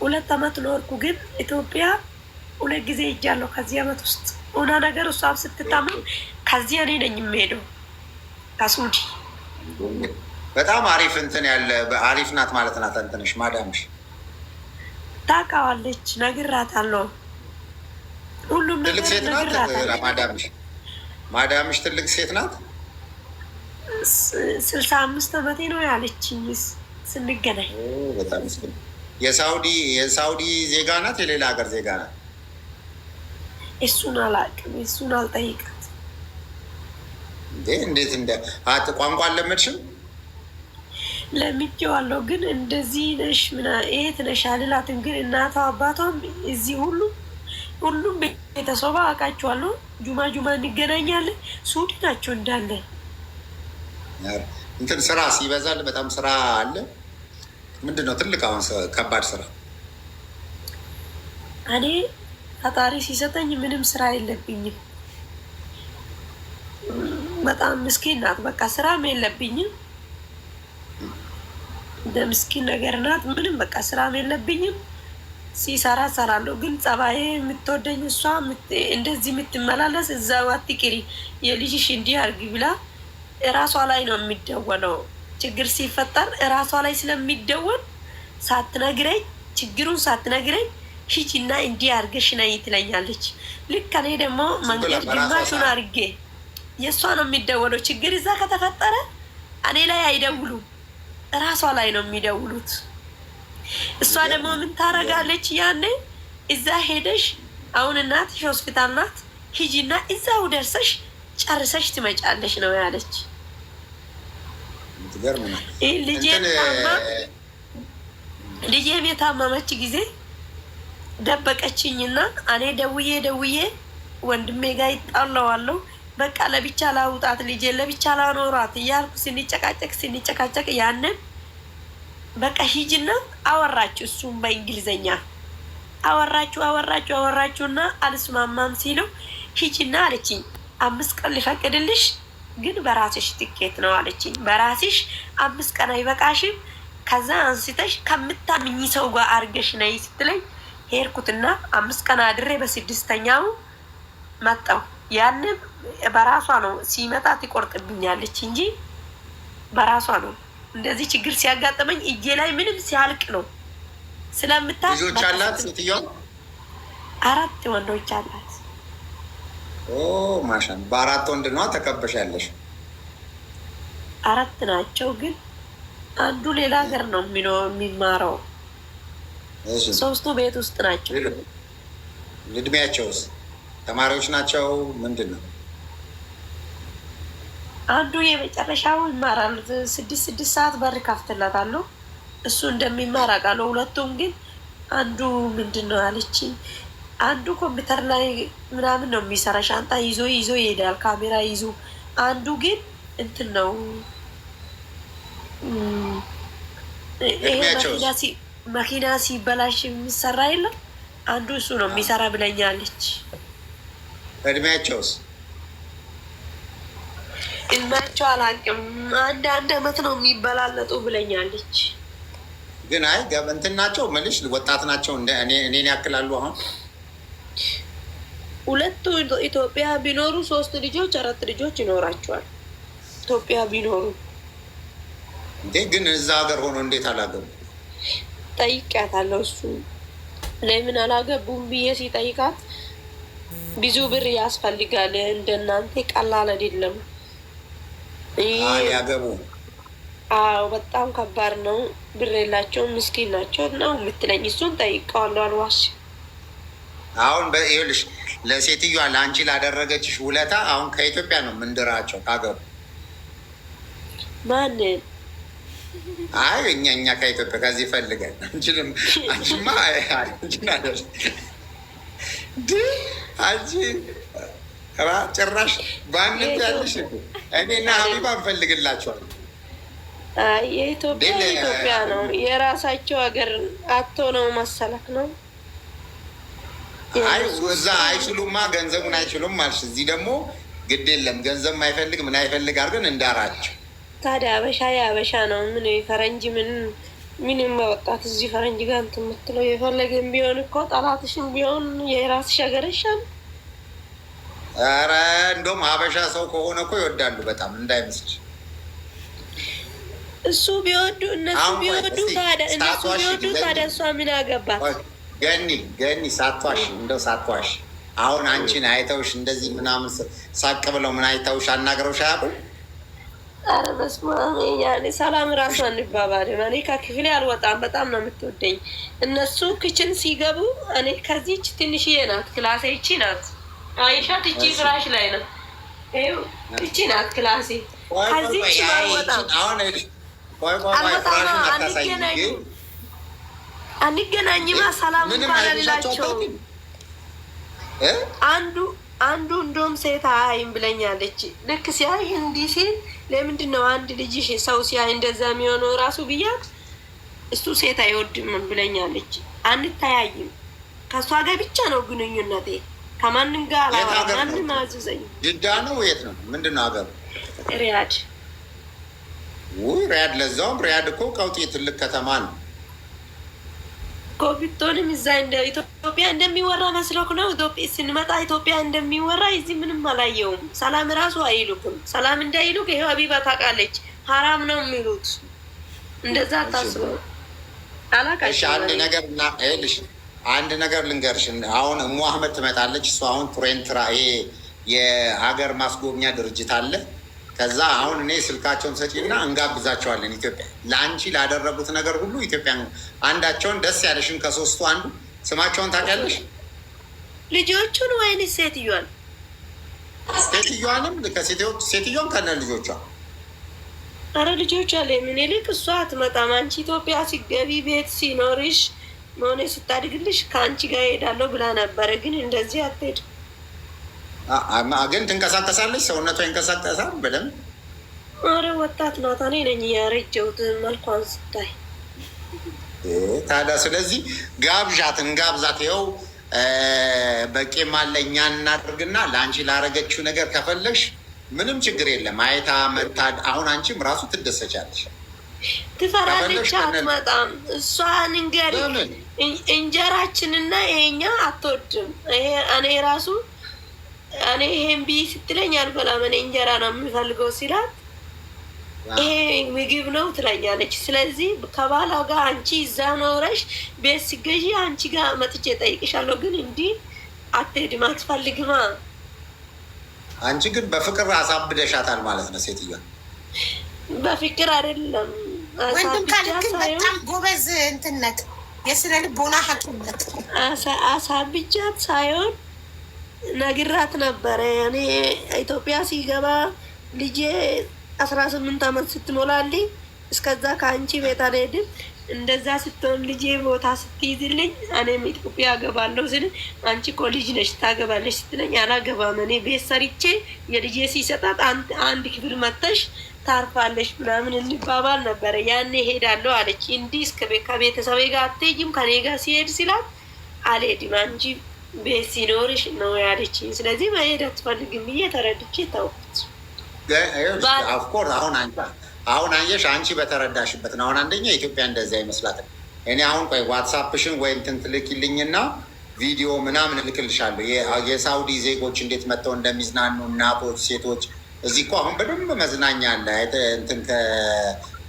2 አመት ኖርኩ፣ ግን ኢትዮጵያ 2 ጊዜ ሄጃለሁ። ከዚህ አመት ውስጥ ሆና ነገር እሷም ስትታመም ከዚህ እኔ ነኝ የምሄደው ከሱዲ። በጣም አሪፍ እንትን ያለ አሪፍ ናት ማለት ናት። እንትንሽ ማዳምሽ ታውቃዋለች፣ ነግራታለሁ። ሁሉም ትልቅ ሴት ናት ማዳምሽ ትልቅ ሴት ናት። 65 አመቴ ነው ያለችኝ ስንገናኝ። በጣም የሳውዲ ዜጋ ናት? የሌላ ሀገር ዜጋ ናት? እሱን አላውቅም፣ እሱን አልጠይቃት። እንዴት ቋንቋ አልለመድሽም? ለምጄዋለሁ፣ ግን እንደዚህ ነሽ የት ነሽ አልላትም። ግን እናቷ አባቷም እዚህ ሁሉም ቤተሰባ አውቃቸዋለሁ። ጁማ እንገናኛለን። ሱዲ ናቸው እንዳለ። እንትን ስራ ሲበዛል በጣም ስራ አለ። ምንድን ነው ትልቅ አሁን ከባድ ስራ? እኔ ፈጣሪ ሲሰጠኝ ምንም ስራ የለብኝም። በጣም ምስኪን ናት። በቃ ስራም የለብኝም። እንደ ምስኪን ነገር ናት። ምንም በቃ ስራም የለብኝም። ሲሰራ ሰራለሁ። ግን ጸባዬ የምትወደኝ እሷ እንደዚህ የምትመላለስ እዛው አትቅሪ የልጅሽ እንዲህ አርጊ ብላ እራሷ ላይ ነው የሚደወለው። ችግር ሲፈጠር እራሷ ላይ ስለሚደወል ሳትነግረኝ ችግሩን ሳትነግረኝ ሂጂና እንዲህ አድርገሽ ነይ ትለኛለች። ልክ እኔ ደግሞ መንገድ ግማሹን አድርጌ የእሷ ነው የሚደወለው። ችግር እዛ ከተፈጠረ እኔ ላይ አይደውሉም፣ እራሷ ላይ ነው የሚደውሉት። እሷ ደግሞ ምን ታረጋለች? ያኔ እዛ ሄደሽ አሁን እናትሽ ሆስፒታል ናት፣ ሂጂና እዛው ደርሰሽ ጨርሰሽ ትመጫለሽ ነው ያለች። ልጄም የታመመች ጊዜ ደበቀችኝና እኔ ደውዬ ወንድሜ ጋር ይጣለዋለሁ። በቃ ለብቻ ላውጣት ልጄ ለብቻ ላኖራት እያልኩ ስንጨቃጨቅ ያንን በቃ ሂጂና አወራችሁ። እሱም በእንግሊዘኛ አወራችሁና አልስማማም ሲለው ሂጂና አለችኝ። 5 ቀን ሊፈቅድልሽ ግን በራስሽ ትኬት ነው አለችኝ። በራስሽ 5 ቀን አይበቃሽም? ከዛ አንስተሽ ከምታምኝ ሰው ጋር አርገሽ ነይ ስትለኝ ሄድኩትና 5 ቀን አድሬ በ6ኛው መጣሁ። ያንን በራሷ ነው ሲመጣ ትቆርጥብኛለች እንጂ በራሷ ነው። እንደዚህ ችግር ሲያጋጥመኝ እጄ ላይ ምንም ሲያልቅ ነው ስለምታስ። ልጆች አላት ሴትዮዋ? 4 ወንዶች አላት። ማሻን በ4 ወንድ ነዋ ተከበሻለሽ። 4 ናቸው ግን አንዱ ሌላ ሀገር ነው የሚማረው። 3ቱ ቤት ውስጥ ናቸው። እድሜያቸውስ ተማሪዎች ናቸው? ምንድን ነው? አንዱ የመጨረሻው ይማራል። 6 ሰዓት በር ከፍትላታለሁ እሱ እንደሚማር አውቃለሁ። 2ቱም ግን አንዱ ምንድን ነው አለችኝ፣ አንዱ ኮምፒውተር ላይ ምናምን ነው የሚሰራ፣ ሻንጣ ይዞ ይሄዳል ካሜራ ይዞ። አንዱ ግን እንትን ነው መኪና ሲበላሽ የሚሰራ የለም አንዱ እሱ ነው የሚሰራ ብለኛለች። እድሜያቸውስ? እድሜያቸው አላውቅም፣ 1 አመት ነው የሚበላለጡ ብለኛለች። ግን አይ እንትን ናቸው መልሽ ወጣት ናቸው። እኔን ያክላሉ። አሁን 2 ኢትዮጵያ ቢኖሩ 3 ልጆች 4 ልጆች ይኖራቸዋል። ኢትዮጵያ ቢኖሩ እንዴ! ግን እዛ ሀገር ሆኖ እንዴት አላገቡ? ጠይቂያታለሁ። እሱ ለምን አላገቡም ብዬ ሲጠይቃት ብዙ ብር ያስፈልጋል፣ እንደናንተ ቀላል አይደለም ያገቡ። አዎ በጣም ከባድ ነው፣ ብር የላቸውም፣ ምስኪን ናቸው ነው የምትለኝ። እሱን ጠይቀዋለሁ፣ አልዋሽ። አሁን ይኸውልሽ ለሴትዮዋ ለአንቺ ላደረገችሽ ውለታ አሁን ከኢትዮጵያ ነው ምንድራቸው ካገቡ። ማንን? አይ እኛ ከኢትዮጵያ ከዚህ ፈልገን አንችልም። አንቺማ አንቺ ጭራሽ ባንም ያለሽ እኔና ሀቢባ እንፈልግላቸዋል። የኢትዮጵያ ነው የራሳቸው ሀገር አቶ ነው መሰለክ ነው። አይ እዛ አይችሉማ፣ ገንዘቡን አይችሉም አልሽ። እዚህ ደግሞ ግድ የለም ገንዘብ ማይፈልግ ምን አይፈልግ አድርገን እንዳራቸው። ታዲያ አበሻ የአበሻ ነው። ምን ፈረንጅ ምን መወጣት እዚህ ፈረንጅ ጋር እንትን የምትለው የፈለገም ቢሆን እኮ ጠላትሽም ቢሆን የራስሽ ሀገር ይሻል። ኧረ እንደውም አበሻ ሰው ከሆነ እኮ ይወዳሉ በጣም እንዳይመስልሽ። እሱ ቢወዱ እነሱ ቢወዱ ታዲያ እሷ ምን አገባት? ገኒ ሳቷሽ እንደው ሳቷሽ አሁን አንቺን አይተውሽ እንደዚህ ምናምን ሳቅ ብለው ምን አይተውሽ አናግረውሽ አያውቁም? ኧረ በስመ አብ ያኔ ሰላም ራሱ አንባባልም። እኔ ከክፍሌ አልወጣም፣ በጣም ነው የምትወደኝ። እነሱ ክችን ሲገቡ እኔ ከዚች ትንሽዬ ናት ክላሴ፣ ይቺ ናት አይሻት፣ ይቺ ፍራሽ ላይ ነው ይቺ ናት ክላሴ። ከዚች አልወጣም። አንገናኝማ ሰላም እንኳን አልላቸው። አንዱ እንደውም ሴት አይም ብለኛለች። ልክ ሲያይ እንዲህ ሲል ለምንድን ነው አንድ ልጅሽ ሰው ሲያይ እንደዛ የሚሆነው ራሱ ብያት፣ እሱ ሴት አይወድም ብለኛለች። አንተያይም፣ ከእሷ ጋር ብቻ ነው ግንኙነቴ፣ ከማንም ጋር አላወራም። ማንም አያዘዘኝ። ጅዳ ነው የት ነው ምንድን ነው ሀገሩ? ሪያድ። ውይ ሪያድ፣ ለዛውም ሪያድ እኮ ቀውጢ ትልቅ ከተማ ነው። ኮቪቶንም እዛ እንደ ኢትዮጵያ እንደሚወራ መስሎክ ነው። ኢትዮጵያ ስንመጣ ኢትዮጵያ እንደሚወራ እዚህ ምንም አላየውም። ሰላም ራሱ አይሉክም። ሰላም እንዳይሉክ ይሄው ሀቢባ ታውቃለች፣ ሀራም ነው የሚሉት። እንደዛ ታስበው አላቃሽ። አንድ ነገር እና ይኸውልሽ አንድ ነገር ልንገርሽ። አሁን እሙ አህመድ ትመጣለች። እሱ አሁን ቱሬንትራ ይሄ የሀገር ማስጎብኛ ድርጅት አለ። ከዛ አሁን እኔ ስልካቸውን ሰጪና እንጋብዛቸዋለን። ኢትዮጵያ ለአንቺ ላደረጉት ነገር ሁሉ ኢትዮጵያ አንዳቸውን ደስ ያለሽን ከሶስቱ አንዱ ስማቸውን ታውቂያለሽ? ልጆቹን ወይንስ ሴትዮዋን? ሴትዮዋንም ሴትዮዋን ከነ ልጆቿ። አረ ልጆቿ ለምን ይልቅ እሷ አትመጣም። አንቺ ኢትዮጵያ ሲገቢ ቤት ሲኖርሽ መሆነ ስታድግልሽ ከአንቺ ጋር ሄዳለሁ ብላ ነበረ። ግን እንደዚህ አትሄድ። ግን ትንቀሳቀሳለች፣ ሰውነቷ ይንቀሳቀሳል በደንብ። አረ ወጣት ናት። እኔ ነኝ ያረጀሁት መልኳን ስታይ። ታዲያ ስለዚህ ጋብዣት፣ እንጋብዛት። ይኸው በቄም አለ፣ እኛ እናድርግና ለአንቺ ላረገችው ነገር ከፈለሽ ምንም ችግር የለም። አይታ መታ አሁን አንቺም ራሱ ትደሰቻለሽ። ትፈራለች፣ አትመጣም። እሷን እንገሪ እንጀራችንና ይሄኛ አትወድም። እኔ ራሱ እኔ ይሄን ቢ ስትለኝ አልበላም፣ እኔ እንጀራ ነው የምፈልገው ሲላት ይሄ ምግብ ነው ትለኛለች። ስለዚህ ከባሏ ጋር አንቺ እዛ ኖረሽ ቤት ሲገዢ አንቺ ጋር መጥቼ ጠይቅሻለሁ። ግን እንዲህ አትሄድም፣ አትፈልግማ። አንቺ ግን በፍቅር አሳብደሻታል ማለት ነው ሴትዮዋ። በፍቅር አይደለም ወንድም ካልክን በጣም ጎበዝ እንትነት የስነ ልቦና ሐኪምነት አሳብጃት ሳይሆን ነግራት ነበረ። እኔ ኢትዮጵያ ሲገባ ልጄ 18 ዓመት ስትሞላልኝ እስከዛ ከአንቺ ቤት አልሄድም፣ እንደዛ ስትሆን ልጄ ቦታ ስትይዝልኝ እኔም ኢትዮጵያ አገባለሁ ስል አንቺ እኮ ልጅ ነሽ ታገባለሽ ስትለኝ አላገባም፣ እኔ ቤት ሰርቼ የልጄ ሲሰጣት አንድ ክፍል መተሽ ታርፋለሽ ምናምን እንባባል ነበረ። ያኔ ሄዳለሁ አለች። እንዲህ ከቤተሰቤ ጋር አትሄጂም ከኔ ጋር ሲሄድ ሲላት አልሄድም አንቺ ቤት ሲኖርሽ ነው ያለችኝ። ስለዚህ መሄድ አትፈልግም ብዬ ተረድቼ ታውቁት። ኦፍኮርስ አሁን አየሽ አንቺ በተረዳሽበት ነው። አሁን አንደኛ ኢትዮጵያ እንደዚያ አይመስላትም። እኔ አሁን ቆይ ዋትሳፕሽን ወይ እንትን ትልኪልኝና ቪዲዮ ምናምን እልክልሻለሁ። የሳውዲ ዜጎች እንዴት መጥተው እንደሚዝናኑ እናቶች፣ ሴቶች እዚህ እኮ አሁን በደንብ መዝናኛ አለ። እንትን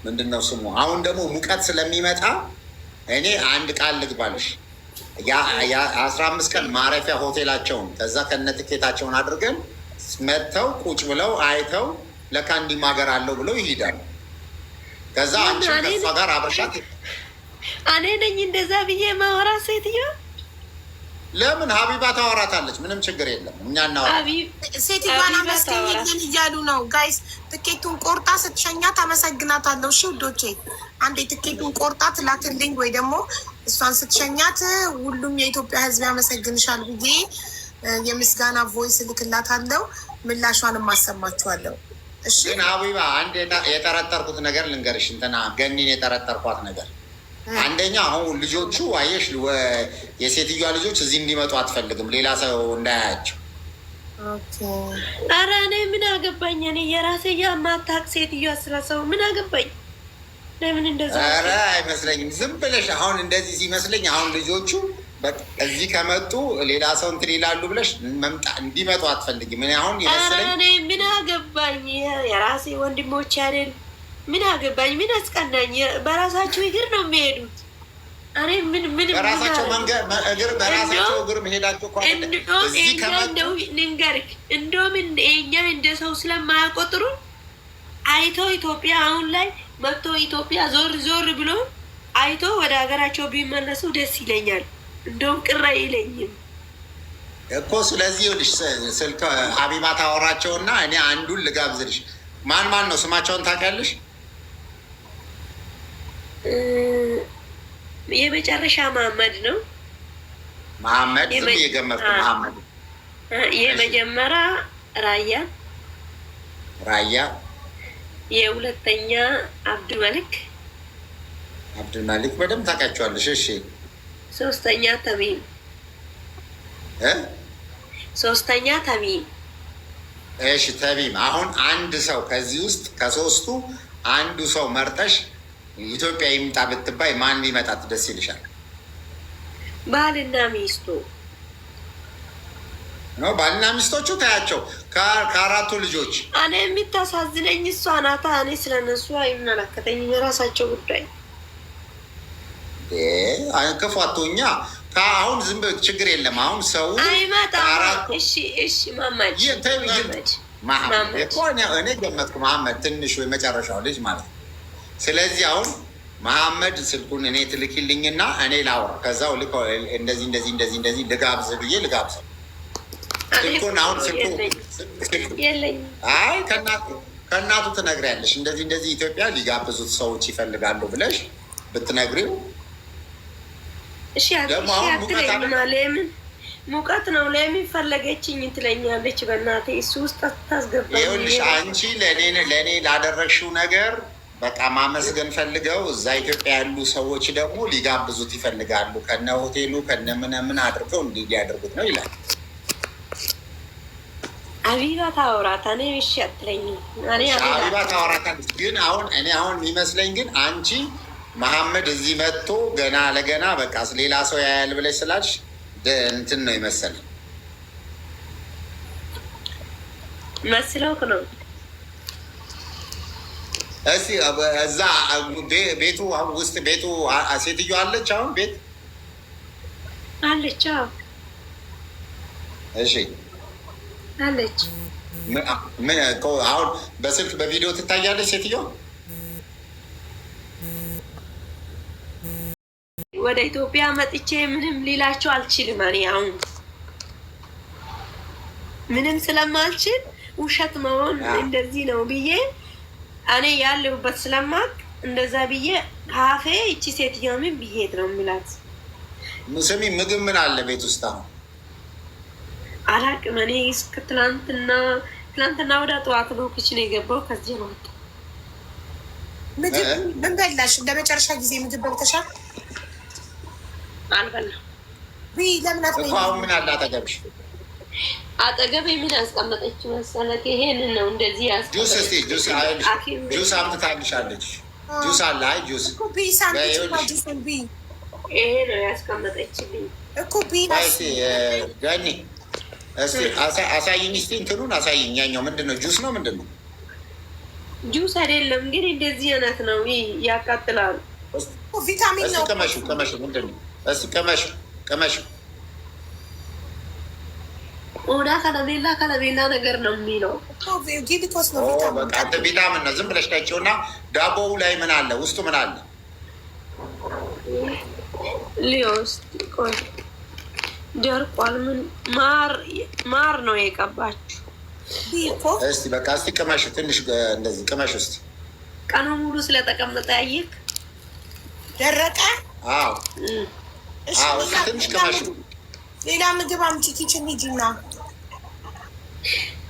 ምንድን ነው ስሙ? አሁን ደግሞ ሙቀት ስለሚመጣ እኔ አንድ ቃል ልግባልሽ 15 ቀን ማረፊያ ሆቴላቸውን ከዛ ከነትኬታቸውን አድርገን መጥተው ቁጭ ብለው አይተው ለካ እንዲህ ማገር አለው ብለው ይሄዳሉ። ከዛ አንቺ ከሷ ጋር አብረሻት። እኔ ነኝ እንደዛ ብዬ ማወራ ሴትዮ? ለምን ሀቢባ ታወራታለች፣ ምንም ችግር የለም። እኛ እናወራ። ሴትዮዋን አመስገኝልን እያሉ ነው ጋይስ። ትኬቱን ቆርጣ ስትሸኛት አመሰግናታለሁ። እሺ ውዶቼ፣ አንዴ ትኬቱን ቆርጣ ትላክልኝ ወይ ደግሞ እሷን ስትሸኛት ሁሉም የኢትዮጵያ ሕዝብ ያመሰግንሻል ብዬ የምስጋና ቮይስ እልክላታለሁ። ምላሿን ማሰማችኋለሁ። እሺ ግን ሀቢባ አንድ የጠረጠርኩት ነገር ልንገርሽ። እንትና ገኒን የጠረጠርኳት ነገር አንደኛ አሁን ልጆቹ አየሽ የሴትዮዋ ልጆች እዚህ እንዲመጡ አትፈልግም፣ ሌላ ሰው እንዳያያቸው። ኧረ እኔ ምን አገባኝ? እኔ የራሴ የማታውቅ ሴትዮዋ ስለሰው ምን አገባኝ? ለምን እንደዛ? ኧረ አይመስለኝም። ዝም ብለሽ አሁን እንደዚህ ሲመስለኝ አሁን ልጆቹ እዚህ ከመጡ ሌላ ሰው እንትን ይላሉ ብለሽ እንዲመጡ አትፈልጊም። እኔ አሁን ይመስለኝ እኔ ምን አገባኝ? የራሴ ወንድሞች አይደል? ምን አገባኝ? ምን አስቀናኝ? በራሳቸው እግር ነው የሚሄዱት። እኔ ምን በራሳቸው በራሳቸው እግር መሄዳቸው እዚህ ከመጡ ንንገርክ እንደውም እኛ እንደ ሰው ስለማያቆጥሩ አይተው ኢትዮጵያ አሁን ላይ መጥቶ ኢትዮጵያ ዞር ዞር ብሎ አይቶ ወደ ሀገራቸው ቢመለሱ ደስ ይለኛል። እንደውም ቅር አይለኝም እኮ። ስለዚህ ይኸውልሽ ስልክ ሀቢባ ታወራቸውና እኔ አንዱን ልጋብዝልሽ። ማን ነው ስማቸውን ታውቂያለሽ? የመጨረሻ መሀመድ ነው። መሀመድ ዝም የገመትኩ መሀመድ። የመጀመሪያ ራያ፣ የሁለተኛ አብዱልመልክ በደንብ ታውቂያቸዋለሽ። እሺ ሶስተኛ ተሚም። እሺ ተሚም። አሁን አንድ ሰው ከዚህ ውስጥ ከሶስቱ አንዱ ሰው መርጠሽ ኢትዮጵያ ይምጣ ብትባይ ማን ሊመጣት ደስ ይልሻል? ባልና ሚስቱ ነው። ባልና ሚስቶቹ ታያቸው ከአራቱ ልጆች እኔ የምታሳዝነኝ እሷ ናታ። እኔ ስለነሱ አይመለከተኝም፣ የራሳቸው ጉዳይ። ክፏቶኛ አሁን ዝም ችግር የለም። አሁን ሰው አይመጣም። እሺ ማማድ እኔ ገመትኩ መሐመድ ትንሹ የመጨረሻው ልጅ ማለት ነው። ስለዚህ አሁን መሐመድ ስልኩን እኔ ትልኪልኝና እኔ ላውራ ከዛው እንደዚህ ልጋብዝ ብዬ ልጋብዘው ስልኩን አሁን አይ ከእናቱ ትነግሪያለሽ። እንደዚህ ኢትዮጵያ ሊጋብዙት ሰዎች ይፈልጋሉ ብለሽ ብትነግሪው ደግሞ አሁን ሙቀት ነው ለምን ፈለገችኝ ትለኛለች። በእናትህ እሱ ውስጥ ታስገባ። ይኸውልሽ አንቺ ለእኔ ላደረግሽው ነገር በቃ ማመስገን ፈልገው እዛ ኢትዮጵያ ያሉ ሰዎች ደግሞ ሊጋብዙት ይፈልጋሉ። ከነ ሆቴሉ ከነ ምን አድርገው እንዲህ ሊያደርጉት ነው ይላል። አቢባ ታወራታ እኔ እሺ አትለኝም። አቢባ ታወራታ ግን እኔ አሁን የሚመስለኝ ግን አንቺ መሐመድ እዚህ መጥቶ ገና ለገና በቃ ሌላ ሰው ያያል ብለሽ ስላልሽ እንትን ነው ይመሰል መስሎክ ነው። እስኪ እዛ ቤቱ ውስጥ ቤቱ ሴትዮ አለች። አሁን ቤት አለች። እሺ አለች። አሁን በስልክ በቪዲዮ ትታያለች ሴትዮ። ወደ ኢትዮጵያ መጥቼ ምንም ሊላቸው አልችልም። እኔ አሁን ምንም ስለማልችል ውሸት መሆን እንደዚህ ነው ብዬ እኔ ያለሁበት ስለማቅ እንደዛ ብዬ ካፌ እቺ ሴትዮ ምን ብዬት ነው የሚላት። ስሚ ምግብ ምን አለ ቤት ውስጥ አሁን አላቅም። እኔ እስከ ትላንትና ወደ ጠዋት ነው ክችን የገባው። ከዚህ ነው ምግብ ምን በላሽ? ለመጨረሻ ጊዜ ምግብ በልተሻል? አልበላም። ለምን አትበይም? አሁን ምን አለ አጠገብሽ? አጠገቤ ምን ያስቀመጠች መሰለህ? ይሄንን ነው እንደዚህ ጁስ ጁስ አምጥታልሻለች። ጁስ አለ። አይ ጁስ ይሄ ነው ያስቀመጠችልኝ እኮ ገኒ እስኪ አሳይኝ እስኪ እንትኑን አሳይኝ። ያኛው ምንድን ነው? ጁስ ነው ምንድን ነው? ጁስ አይደለም ግን እንደዚህ አይነት ነው። ያቃጥላል። ቪታሚን ነው። ቀመሹ ምንድን ነው? እስኪ ቀመሹ ኦዳ ከለቤላ ነገር ነው የሚለው። ቪታሚን ነው። ዝም ብለሽ ታጭውና ዳቦው ላይ ምን አለ? ውስጡ ምን አለ? ሊዮስ ቆይ ደርቋል። ምን ማር ነው የቀባችሁ? እስቲ በቃ እስቲ ቅመሹ፣ ትንሽ እንደዚህ ቅመሹ እስቲ። ቀኑ ሙሉ ስለተቀመጠ ያየክ ደረቀ። አዎ ትንሽ ቅመሹ። ሌላ ምግብ አምጪ ኪችን ሂጂና።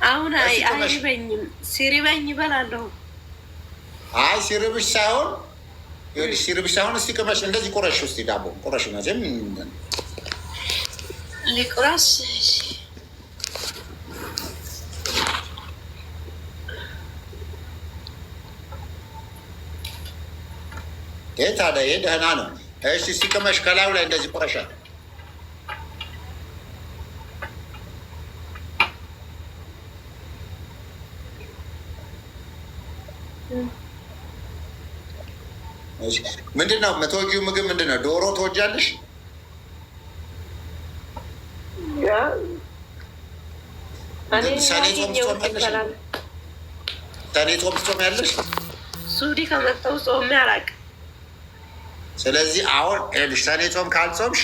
አሁን አይሪበኝም፣ ሲሪበኝ ይበላለሁ። አይ ሲርብሽ ሳይሆን እስቲ ቅመሽ፣ እንደዚህ ቁረሽ እስቲ ዳቦ ቁረሽ ነው ጀም ሊቁራስ ታዲያ ደህና ነው። እሺ እስቲ ቅመሽ፣ ከላዩ ላይ እንደዚህ ቁረሻል። ምንድን ነው የምትወጂው ምግብ? ምንድን ነው? ዶሮ ትወጃለሽ? ሰኔ ጾም ትጾሚያለሽ? ሱዲ ከመጣሁ ጾሜ አላውቅም። ስለዚህ አሁን ይኸውልሽ ሰኔ ጾም ካልጾምሽ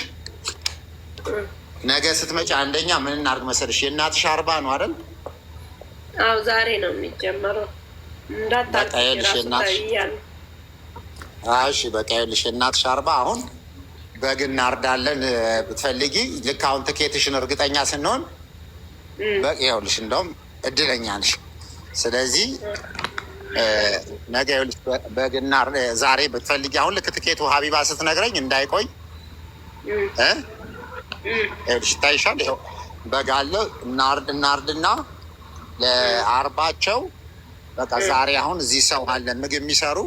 ነገ ስትመጪ አንደኛ ምን እናድርግ መሰለሽ? የእናትሽ አርባ ነው አይደል? አዎ ዛሬ ነው የሚጀመረው። እሺ በቃ ይኸውልሽ የእናትሽ አርባ አሁን በግ እናርዳለን ብትፈልጊ። ልክ አሁን ትኬትሽን እርግጠኛ ስንሆን በቃ ይኸውልሽ እንደውም እድለኛ ነሽ። ስለዚህ ነገ ይኸውልሽ በግ ዛሬ ብትፈልጊ አሁን ልክ ትኬቱ ሀቢባ ስትነግረኝ እንዳይቆይ ይኸውልሽ ይታይሻል። ይኸው በግ አለ እናርድና ለአርባቸው በቃ ዛሬ አሁን እዚህ ሰው አለ ምግብ የሚሰሩ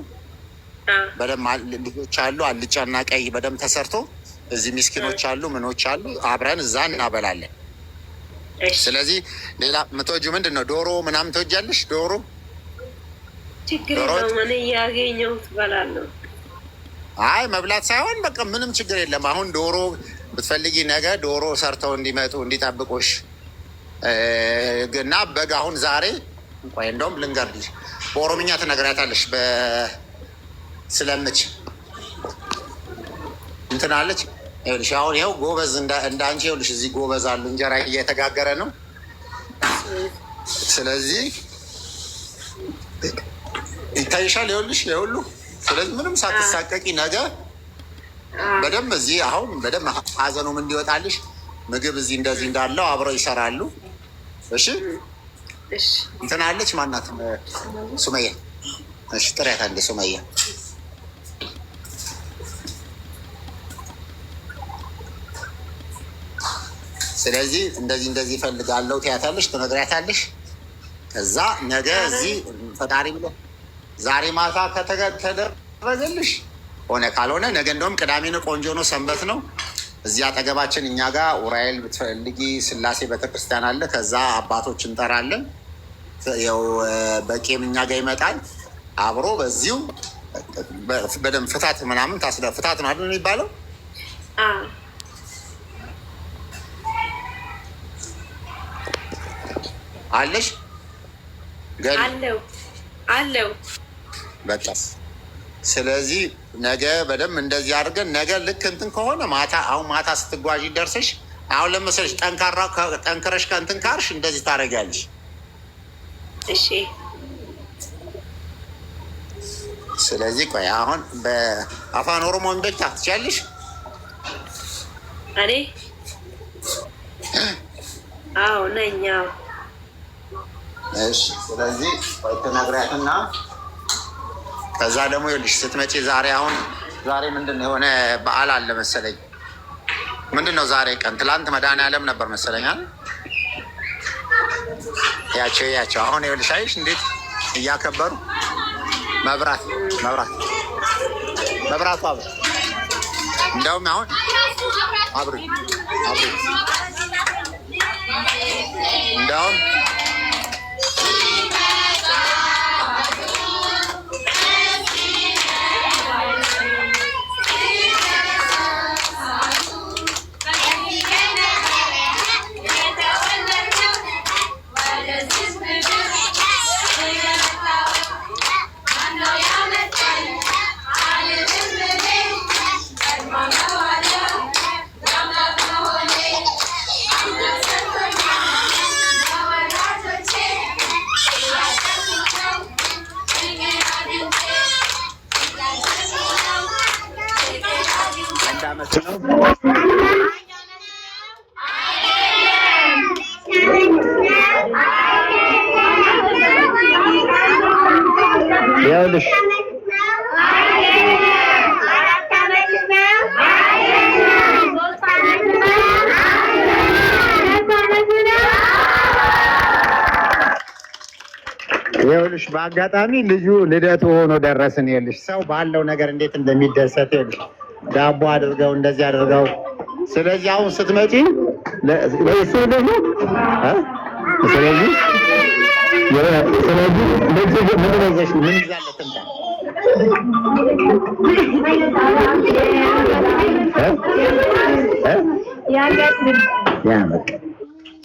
በደምብ ልጆች አሉ። አልጫና ቀይ በደምብ ተሰርቶ እዚህ ምስኪኖች አሉ፣ ምኖች አሉ። አብረን እዛ እናበላለን። ስለዚህ ሌላ የምትወጂው ምንድን ነው? ዶሮ ምናምን ትወጃለሽ? ዶሮ ችግር የለውም እኔ እያገኘሁት እበላለሁ። አይ መብላት ሳይሆን በቃ ምንም ችግር የለም። አሁን ብትፈልጊ ነገ ዶሮ ሰርተው እንዲመጡ እንዲጠብቁሽ እና በግ አሁን ዛሬ ቆይ እንደውም ልንገርልሽ፣ በኦሮምኛ ትነግራታለሽ ስለምች እንትን አለች። ይኸውልሽ አሁን ይኸው ጎበዝ እንዳንቺ ይኸውልሽ እዚህ ጎበዝ አሉ፣ እንጀራ እየተጋገረ ነው። ስለዚህ ይታይሻል፣ ይኸውልሽ ይኸውሉ። ስለዚህ ምንም ሳትሳቀቂ ነገ በደንብ እዚህ አሁን በደንብ ሀዘኑም እንዲወጣልሽ ምግብ እዚህ እንደዚህ እንዳለው አብረው ይሰራሉ። እሺ እንትን አለች ማናት? ሱመያ። እሺ ጥሪያት አለ ሱመያ። ስለዚህ እንደዚህ እንደዚህ እፈልጋለሁ ትያታለሽ፣ ትነግሪያታለሽ። ከዛ ነገ እዚህ ፈጣሪ ብሎ ዛሬ ማታ ከተደረገልሽ ሆነ፣ ካልሆነ ነገ እንደውም ቅዳሜ ነው፣ ቆንጆ ነው፣ ሰንበት ነው። እዚህ አጠገባችን እኛ ጋር ኡራኤል ብትፈልጊ ስላሴ ቤተክርስቲያን አለ። ከዛ አባቶች እንጠራለን። ያው በቄም እኛ ጋር ይመጣል አብሮ በዚሁ በደንብ ፍታት ምናምን ፍታት ነው አይደል የሚባለው? አለሽ አለው በቃ። ስለዚህ ነገ በደንብ እንደዚህ አድርገን ነገ ልክ እንትን ከሆነ ማታ አሁን ማታ ስትጓዥ ደርሰሽ አሁን ለመሰለሽ ጠንክረሽ ከእንትን ካርሽ እንደዚህ ታደርጊያለሽ። እሺ ስለዚህ ቆይ አሁን በአፋን ኦሮሞ እንበቻ ትችያለሽ? እኔ አዎ ነኝ። እሺ ስለዚህ ቆይ ትነግሪያትና ከዛ ደግሞ ይኸውልሽ ስትመጪ ዛሬ ምንድን ነው የሆነ በዓል አለ መሰለኝ። ምንድን ነው ዛሬ ቀን? ትላንት መድኃኒዓለም ነበር መሰለኛል። ያቸው አሁን ይኸውልሽ አይሽ እንዴት እያከበሩ መብራቱ አብሮ እንደውም አሁን አብሪ እንደውም ይኸውልሽ በአጋጣሚ ልጁ ልደቱ ሆኖ ደረስን። ይኸውልሽ ሰው ባለው ነገር እንዴት እንደሚደሰት ይኸውልሽ ዳቦ አድርገው እንደዚህ አድርገው። ስለዚህ አሁን ስትመጪ ለእሱ ደግሞ ስለዚህ ምን ይዛለት እንዳ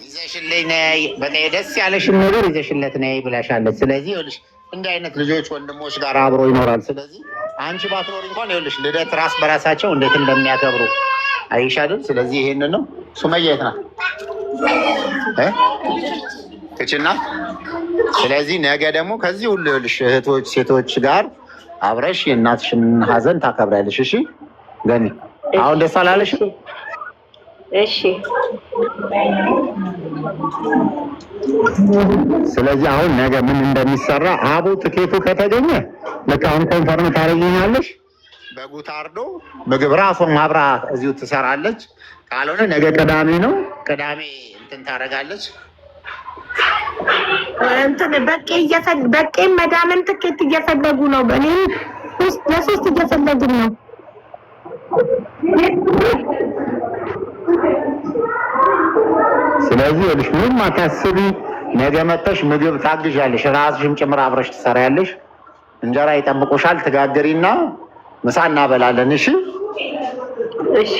ይዘሽልኝ ነይ፣ በቃ ደስ ያለሽን ነገር ይዘሽለት ነይ ብላሻለች። ስለዚህ ይኸውልሽ እንዲህ አይነት ልጆች ወንድሞች ጋር አብሮ ይኖራል። ስለዚህ አንቺ ባትኖር እንኳን ይኸውልሽ ልደት ራስ በራሳቸው እንዴት እንደሚያከብሩ አይሻልም? ስለዚህ ይሄንን ነው። ሱመያ የት ናት? ክችና ስለዚህ ነገ ደግሞ ከዚህ ሁሉ ይኸውልሽ እህቶች ሴቶች ጋር አብረሽ የእናትሽን ሀዘን ታከብሪያለሽ። እሺ ገኒ አሁን ደስ አላለሽ? እሺ ስለዚህ አሁን ነገ ምን እንደሚሰራ አቡ ትኬቱ ከተገኘ በቃ አሁን ኮንፈርም ታደርጊኛለሽ። በጉ ታርዶ ምግብ ራሷን ማብራ እዚሁ ትሰራለች። ካልሆነ ነገ ቅዳሜ ነው፣ ቅዳሜ እንትን ታደርጋለች። እንትን በቄ መዳምን ትኬት እየፈለጉ ነው። እኔ ለሶስት እየፈለግን ነው። ስለዚህ ይኸውልሽ ምንም አታስቢ። ነገ መጥተሽ ምግብ ታግዣለሽ፣ ራስሽም ጭምር አብረሽ ትሰሪያለሽ። እንጀራ ይጠብቁሻል፣ ትጋግሪና ምሳ እናበላለን። እሺ እሺ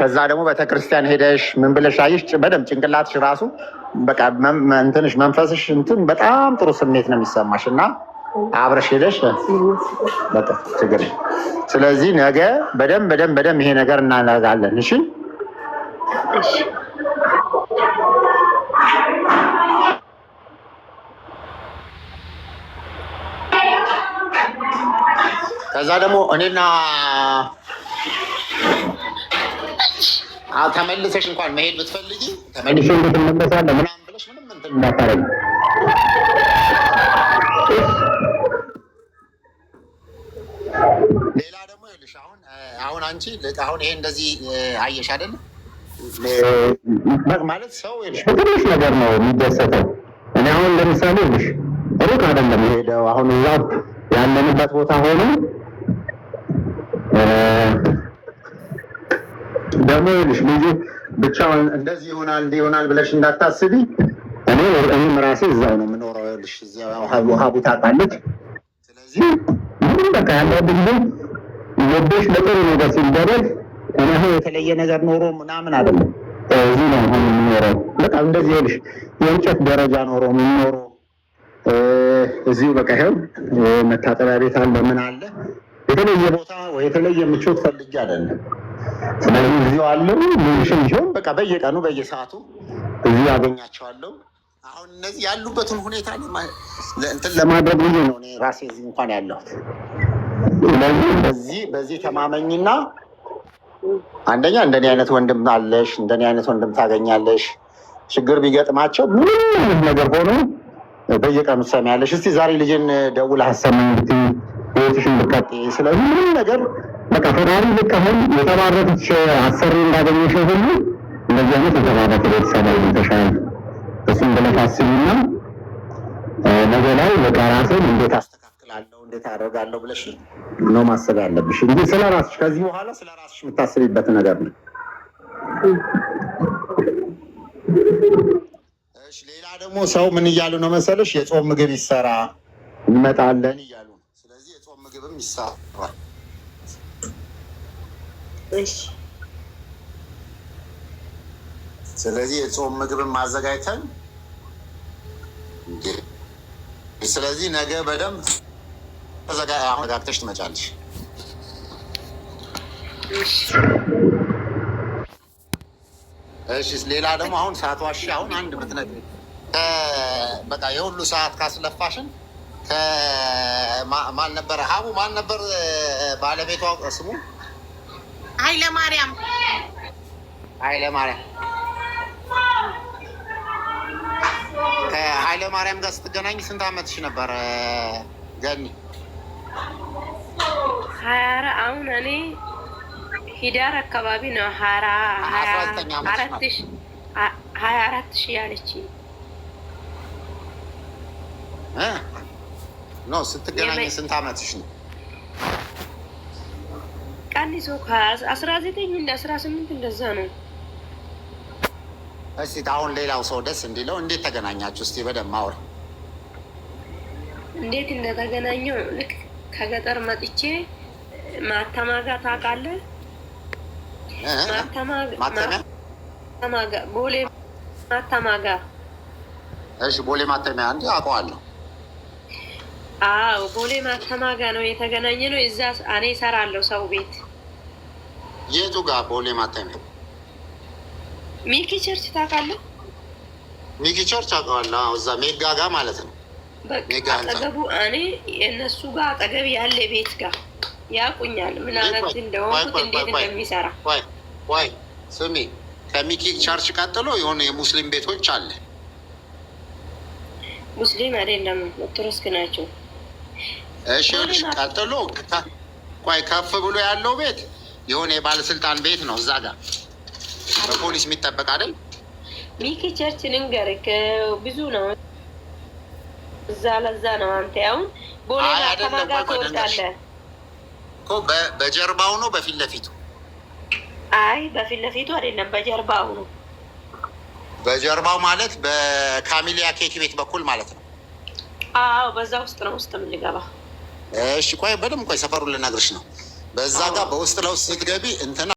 ከዛ ደግሞ ቤተክርስቲያን ሄደሽ ምን ብለሽ አየሽ፣ በደምብ ጭንቅላትሽ ራሱ በቃ እንትንሽ መንፈስሽ እንትን በጣም ጥሩ ስሜት ነው የሚሰማሽ እና አብረሽ ሄደሽ በቃ ችግር። ስለዚህ ነገ በደምብ ይሄ ነገር እናደርጋለን። እሺ እሺ። ከዛ ደግሞ እኔና ተመልሰሽ እንኳን መሄድ ብትፈልጊ ተመልሼ እንድትመለሳለህ ምናምን ብለሽ ምንም እንትን እንዳታረጊ። ሌላ ደግሞ ይኸውልሽ አሁን አንቺ አሁን ይሄ እንደዚህ አየሽ አይደለ ማለት ሰው ይኸውልሽ በትንሽ ነገር ነው የሚደሰተው። እኔ አሁን ለምሳሌ ይኸውልሽ ሩቅ አይደለም የሄደው አሁን እዛው ያለንበት ቦታ ሆኖ ደግሞ ይኸውልሽ ልጁ ብቻውን እንደዚህ ይሆናል ብለሽ እንዳታስቢ። እኔም ራሴ እዛው ነው የምኖረው። ይኸውልሽ እዚያው ሀቡ ታውቃለች። ስለዚህ ምንም በቃ ያለበት ጊዜ ልብሽ ለጥሩ ነገር ሲደረግ እኔ አሁን የተለየ ነገር ኖሮ ምናምን አይደለም። እዚህ ነው አሁን የምኖረው። በቃ እንደዚህ ይኸውልሽ የእንጨት ደረጃ ኖሮ የምኖረው እዚሁ በቃ ይኸው መታጠቢያ ቤት አለ ምን አለ የተለየ ቦታ ወይ የተለየ ምቾት ፈልጌ አይደለም። ስለዚህ እዚሁ አለው ልሽም ቢሆን በቃ በየቀኑ በየሰዓቱ እዚሁ አገኛቸዋለሁ። አሁን እነዚህ ያሉበትን ሁኔታ እንትን ለማድረግ ብዬ ነው እኔ ራሴ እዚህ እንኳን ያለሁት። ስለዚህ በዚህ ተማመኝና አንደኛ እንደኔ አይነት ወንድም አለሽ፣ እንደኔ አይነት ወንድም ታገኛለሽ። ችግር ቢገጥማቸው ምንም ነገር ሆኖ በየቀኑ ትሰሚያለሽ። እስቲ ዛሬ ልጅን ደውለህ አሰማኝ ብትይ ህይወትሽን ብትቀጥይ። ስለዚህ ምንም ነገር በቃ ፈጣሪ ልክ አሁን የተባረከች አሰሪ እንዳገኘሽ ሁሉ እንደዚህ አይነት የተባረከ ቤተሰብ ይተሻል። እሱም ብለሽ አስቢና ነገ ላይ በቃ ራስን እንዴት አስተካክላለሁ እንዴት አደርጋለሁ ብለሽ ነው ማሰብ ያለብሽ እንጂ ስለ ራስሽ ከዚህ በኋላ ስለ ራስሽ የምታስቢበት ነገር ነው። እሺ ሌላ ደግሞ ሰው ምን እያሉ ነው መሰለሽ? የጾም ምግብ ይሰራ እንመጣለን እያሉ ነው። ስለዚህ የጾም ምግብም ይሰራል። እሺ ስለዚህ የጾም ምግብም ማዘጋጅተን ስለዚህ ነገ በደንብ ተዘጋጅተሽ ትመጫለሽ። እሺ ሌላ ደግሞ አሁን ሳትዋሺ አሁን አንድ ብትነግሪኝ በቃ የሁሉ ሰዓት ካስለፋሽን ማን ነበረ ሀቡ ማን ነበር ባለቤቷ ስሙ? ኃይለማርያም ከኃይለማርያም ጋር ስትገናኝ ስንት ዓመትሽ ነበር ገኒ? 24 አሁን እኔ ሂዳር አካባቢ ነው 24 ሺህ ያለች ኖ ስትገናኝ ስንት ዓመትሽ ነው? ቀንሶ ከ19 እንደ 18 እንደዛ ነው። እስቲ አሁን ሌላው ሰው ደስ እንዲለው እንዴት ተገናኛችሁ? እስቲ በደምብ አውራ። እንዴት እንደተገናኘው ልክ ከገጠር መጥቼ ማተማጋ ታውቃለህ? ቦሌ ማተማጋ። እሺ ቦሌ ማተሚያ አንዴ አውቀዋለሁ። አዎ ቦሌ ማተማጋ ነው የተገናኘ ነው። እዛ እኔ እሰራለሁ ሰው ቤት። የቱ ጋር ቦሌ ማተሚያ? ሚኪ ቸርች ታውቃለህ? ሚኪ ቸርች አውቀዋለሁ። እዛ ሜጋ ጋር ማለት ነው። አጠገቡ እኔ የእነሱ ጋር አጠገብ ያለ ቤት ጋር ያቁኛል። ምን አይነት እንደሆንኩት እንዴት እንደሚሰራ ወይ ስሚ፣ ከሚኪ ቸርች ቀጥሎ የሆነ የሙስሊም ቤቶች አለ። ሙስሊም አይደለም ኦርቶዶክስ ናቸው። እሺ ቀጥሎ ቆይ ከፍ ብሎ ያለው ቤት የሆነ የባለስልጣን ቤት ነው። እዛ ጋር በፖሊስ የሚጠበቅ አይደል? ሚኪ ቸርች ልንገርህ ብዙ ነው። እዛ ለዛ ነው አንተ አሁን ቦሌ ማተማጋ ትወዳለህ እኮ። በጀርባው ነው በፊት ለፊቱ? አይ በፊት ለፊቱ አይደለም፣ በጀርባው ነው። በጀርባው ማለት በካሚሊያ ኬክ ቤት በኩል ማለት ነው? አዎ በዛ ውስጥ ነው ውስጥ የምንገባ። እሺ ቆይ በደምብ ቆይ ሰፈሩን ልነግርሽ ነው። በዛ ጋር በውስጥ ለውስጥ ስትገቢ እንትና